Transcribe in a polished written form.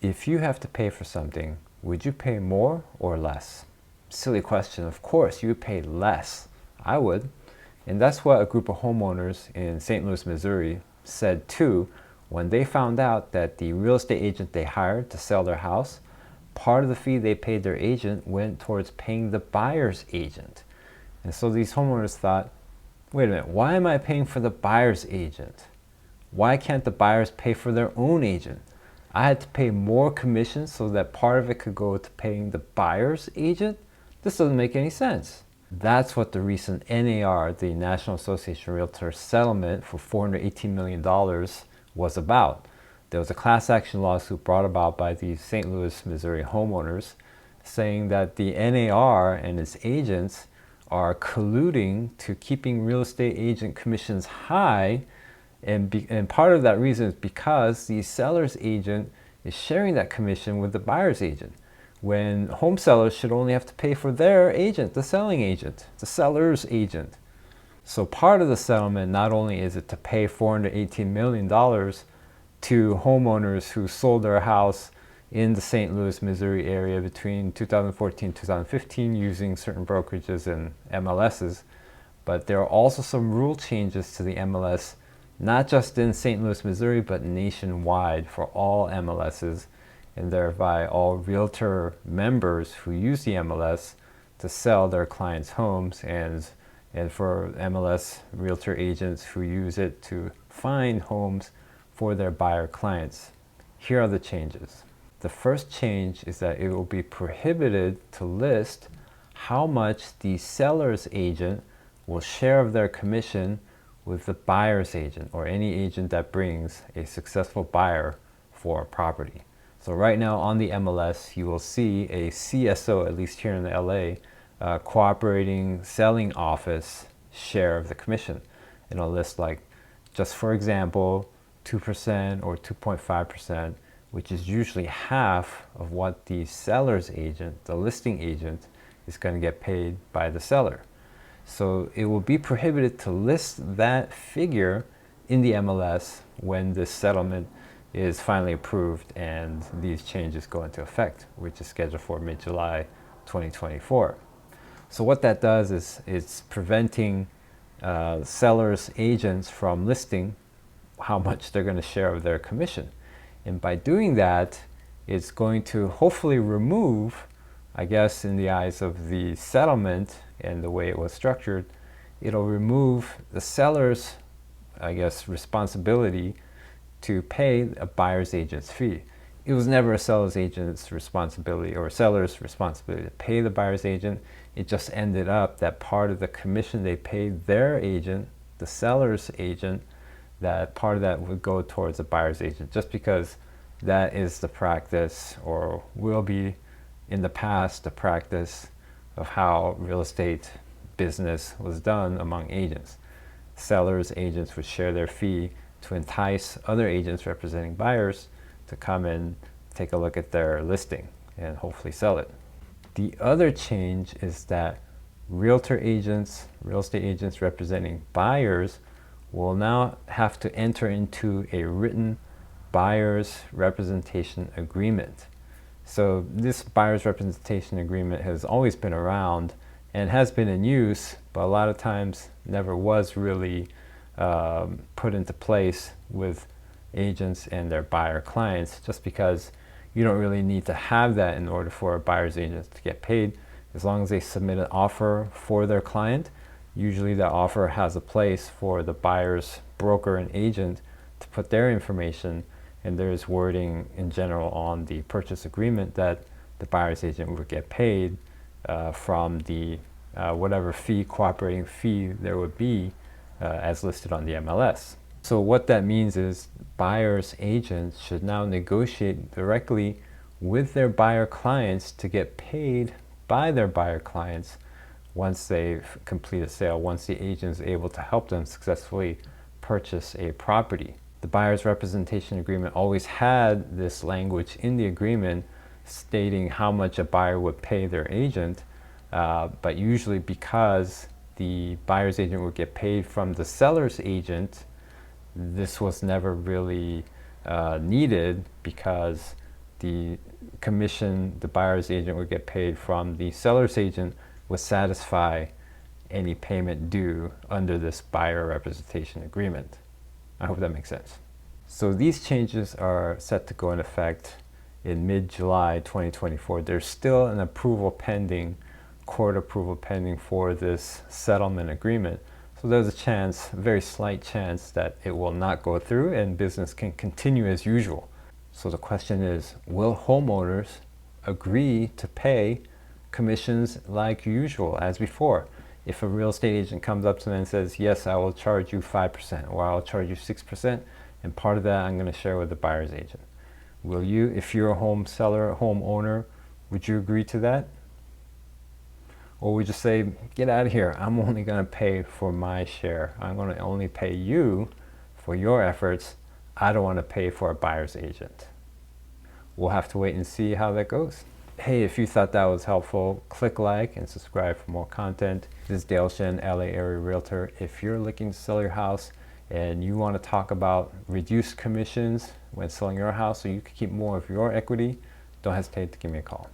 If you have to pay for something, would you pay more or less? Silly question. Of course, you would pay less. I would. And that's what a group of homeowners in St. Louis, Missouri said too when they found out that the real estate agent they hired to sell their house, part of the fee they paid their agent went towards paying the buyer's agent. And so these homeowners thought, wait a minute, why am I paying for the buyer's agent? Why can't the buyers pay for their own agent? I had to pay more commission so that part of it could go to paying the buyer's agent? This doesn't make any sense. That's what the recent NAR, the National Association of Realtors settlement for $418 million was about. There was a class action lawsuit brought about by the St. Louis, Missouri homeowners saying that the NAR and its agents are colluding to keeping real estate agent commissions high, and part of that reason is because the seller's agent is sharing that commission with the buyer's agent, when home sellers should only have to pay for their agent, the selling agent, the seller's agent. So part of the settlement, not only is it to pay $418 million to homeowners who sold their house in the St. Louis, Missouri area between 2014 and 2015 using certain brokerages and MLSs, but there are also some rule changes to the MLS, not just in St. Louis, Missouri, but nationwide for all MLSs, and thereby all realtor members who use the MLS to sell their clients' homes, and for MLS realtor agents who use it to find homes for their buyer clients. Here are the changes. The first change is that it will be prohibited to list how much the seller's agent will share of their commission with the buyer's agent, or any agent that brings a successful buyer for a property. So right now on the MLS, you will see a CSO, at least here in the LA, cooperating selling office share of the commission. It'll list, like, just for example, 2% or 2.5%, which is usually half of what the seller's agent, the listing agent, is going to get paid by the seller. So it will be prohibited to list that figure in the MLS when this settlement is finally approved and these changes go into effect, which is scheduled for mid-July 2024. So what that does is it's preventing sellers' agents from listing how much they're going to share of their commission. And by doing that, it's going to hopefully remove, I guess in the eyes of the settlement and the way it was structured, it'll remove the seller's, I guess, responsibility to pay a buyer's agent's fee. It was never a seller's agent's responsibility or a seller's responsibility to pay the buyer's agent. It just ended up that part of the commission they paid their agent, the seller's agent, that part of that would go towards the buyer's agent, just because that is the practice, or will be in the past the practice of how real estate business was done among agents. Sellers, agents would share their fee to entice other agents representing buyers to come and take a look at their listing and hopefully sell it. The other change is that realtor agents, real estate agents representing buyers, will now have to enter into a written buyer's representation agreement. So this buyer's representation agreement has always been around and has been in use, but a lot of times never was really put into place with agents and their buyer clients, just because you don't really need to have that in order for a buyer's agent to get paid. As long as they submit an offer for their client, usually that offer has a place for the buyer's broker and agent to put their information, and there's wording in general on the purchase agreement that the buyer's agent would get paid from the whatever fee, cooperating fee there would be as listed on the MLS. So what that means is buyer's agents should now negotiate directly with their buyer clients to get paid by their buyer clients once they complete a sale, once the agent is able to help them successfully purchase a property. The buyer's representation agreement always had this language in the agreement stating how much a buyer would pay their agent, but usually because the buyer's agent would get paid from the seller's agent, this was never really needed, because the commission the buyer's agent would get paid from the seller's agent would satisfy any payment due under this buyer representation agreement. I hope that makes sense. So these changes are set to go in effect in mid-July 2024. There's still an approval pending, court approval pending for this settlement agreement. So there's a chance, a very slight chance, that it will not go through and business can continue as usual. So the question is, will homeowners agree to pay commissions like usual as before? If a real estate agent comes up to them and says, yes, I will charge you 5% or I'll charge you 6%, and part of that I'm going to share with the buyer's agent. Will you, if you're a home seller, home owner, would you agree to that? Or would you say, get out of here, I'm only going to pay for my share. I'm going to only pay you for your efforts. I don't want to pay for a buyer's agent. We'll have to wait and see how that goes. Hey, if you thought that was helpful, click like and subscribe for more content. This is Dale Shin, LA area realtor. If you're looking to sell your house and you want to talk about reduced commissions when selling your house so you can keep more of your equity, don't hesitate to give me a call.